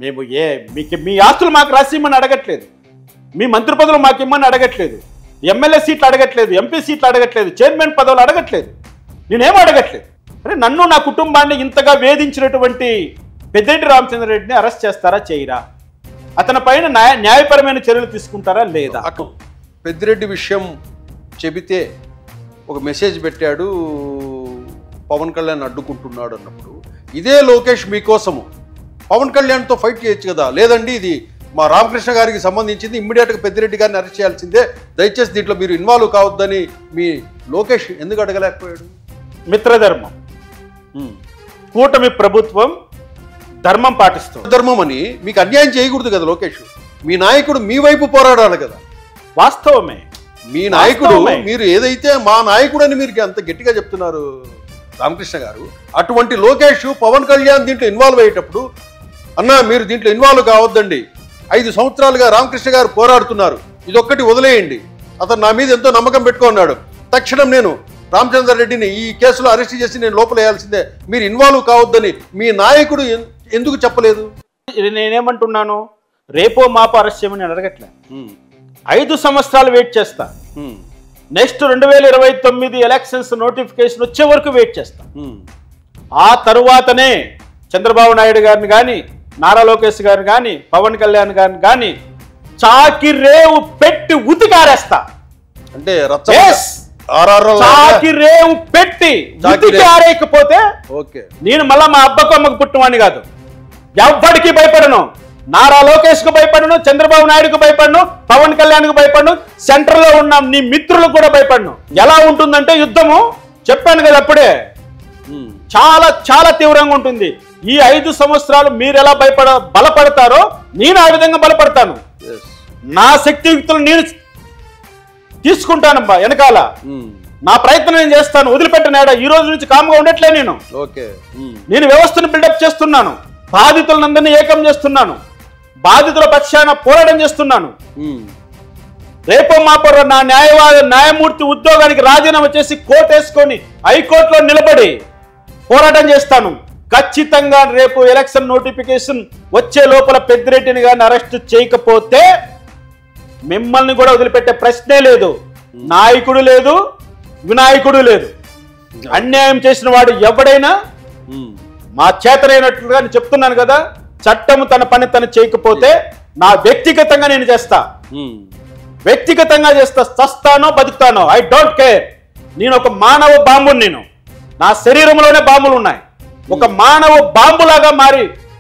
మేము మీకు మీ ఆస్తులు మాకు రాసిమ్మని అడగట్లేదు, మీ మంత్రి పదవులు మాకు ఇమ్మని అడగట్లేదు, ఎమ్మెల్యే సీట్లు అడగట్లేదు, ఎంపీ సీట్లు అడగట్లేదు, చైర్మన్ పదవులు అడగట్లేదు, నేనేం అడగట్లేదు. అంటే నన్ను నా కుటుంబాన్ని ఇంతగా వేధించినటువంటి పెద్దిరెడ్డి రామచంద్రారెడ్డిని అరెస్ట్ చేస్తారా చేయరా, అతని పైన న్యాయపరమైన చర్యలు తీసుకుంటారా లేదా? పెద్దిరెడ్డి విషయం చెబితే ఒక మెసేజ్ పెట్టాడు, పవన్ కళ్యాణ్ అడ్డుకుంటున్నాడు అన్నప్పుడు ఇదే లోకేష్ మీకోసము పవన్ కళ్యాణ్తో ఫైట్ చేయొచ్చు కదా, లేదండి ఇది మా రామకృష్ణ గారికి సంబంధించింది, ఇమ్మీడియట్గా పెద్దిరెడ్డి గారిని అరెస్ట్ చేయాల్సిందే, దయచేసి దీంట్లో మీరు ఇన్వాల్వ్ కావద్దని మీ లోకేష్ ఎందుకు అడగలేకపోయాడు? మిత్రధర్మం, కూటమి ప్రభుత్వం ధర్మం పాటిస్తుంది. ధర్మం అని మీకు అన్యాయం చేయకూడదు కదా లోకేష్, మీ నాయకుడు మీ వైపు పోరాడాలి కదా. వాస్తవమే, మీ నాయకుడు, మీరు ఏదైతే మా నాయకుడు అని మీరు అంత గట్టిగా చెప్తున్నారు రామకృష్ణ గారు, అటువంటి లోకేష్ పవన్ కళ్యాణ్ దీంట్లో ఇన్వాల్వ్ అయ్యేటప్పుడు అన్నా మీరు దీంట్లో ఇన్వాల్వ్ కావద్దండి, 5 సంవత్సరాలుగా రామకృష్ణ గారు పోరాడుతున్నారు, ఇదొక్కటి వదిలేయండి, అతను నా మీద ఎంతో నమ్మకం పెట్టుకున్నాడు, తక్షణం నేను రామచంద్రారెడ్డిని ఈ కేసులో అరెస్ట్ చేసి నేను లోపల వేయాల్సిందే, మీరు ఇన్వాల్వ్ కావద్దని మీ నాయకుడు ఎందుకు చెప్పలేదు? నేనేమంటున్నాను, రేపో మాపో అరెస్ట్ చేయమని అడగట్లే, 5 సంవత్సరాలు వెయిట్ చేస్తా, నెక్స్ట్ 2029 ఎలక్షన్స్ నోటిఫికేషన్ వచ్చే వరకు వెయిట్ చేస్తా. ఆ తరువాతనే చంద్రబాబు నాయుడు గారిని కానీ, నారా లోకేష్ గారిని కానీ, పవన్ కళ్యాణ్ గారిని కానీ చాకిరేవు పెట్టి ఉతికారేస్తా. అంటే చాకిరేవు పెట్టి ఉతికారేకపోతే నేను మళ్ళా మా అబ్బకు అమ్మకు పుట్టినవాడిని కాదు, ఎవ్వడికి భయపడను. నారా లోకేష్ కు భయపడను, చంద్రబాబు నాయుడుకు భయపడను, పవన్ కళ్యాణ్ కు భయపడను, సెంటర్ లో ఉన్న నీ మిత్రులకు కూడా భయపడను. ఎలా ఉంటుందంటే యుద్ధము చెప్పాను కదా అప్పుడే, చాలా చాలా తీవ్రంగా ఉంటుంది. ఈ 5 సంవత్సరాలు మీరు ఎలా బలపడతారో నేను ఆ విధంగా బలపడతాను. నా శక్తియుక్తులు నేను తీసుకుంటాను వెనకాల, నా ప్రయత్నం నేను చేస్తాను, వదిలిపెట్టనాడా. ఈ రోజు నుంచి కామ్గా ఉండట్లే నేను వ్యవస్థను బిల్డప్ చేస్తున్నాను, బాధితులందరినీ ఏకం చేస్తున్నాను, బాధితుల పక్షాన పోరాటం చేస్తున్నాను. రేపో మాపో నా న్యాయమూర్తి ఉద్యోగానికి రాజీనామా చేసి కోర్టు వేసుకొని హైకోర్టులో నిలబడి పోరాటం చేస్తాను. ఖచ్చితంగా రేపు ఎలక్షన్ నోటిఫికేషన్ వచ్చే లోపల పెద్దిరెడ్డిని గారిని అరెస్ట్ చేయకపోతే మిమ్మల్ని కూడా వదిలిపెట్టే ప్రశ్నే లేదు. నాయకుడు లేదు, వినాయకుడు లేదు. అన్యాయం చేసిన వాడు ఎవడైనా మా చేతనైనట్లుగా నేను చెప్తున్నాను కదా, చట్టము తన పని తను చేయకపోతే నా వ్యక్తిగతంగా నేను చేస్తా, వ్యక్తిగతంగా చేస్తా, చస్తానో బతుకుతానో ఐ డోంట్ కేర్. నేను ఒక మానవ బాంబుని, నేను నా శరీరంలోనే బాంబులు ఉన్నాయి, ఒక మానవ బాంబులాగా మారి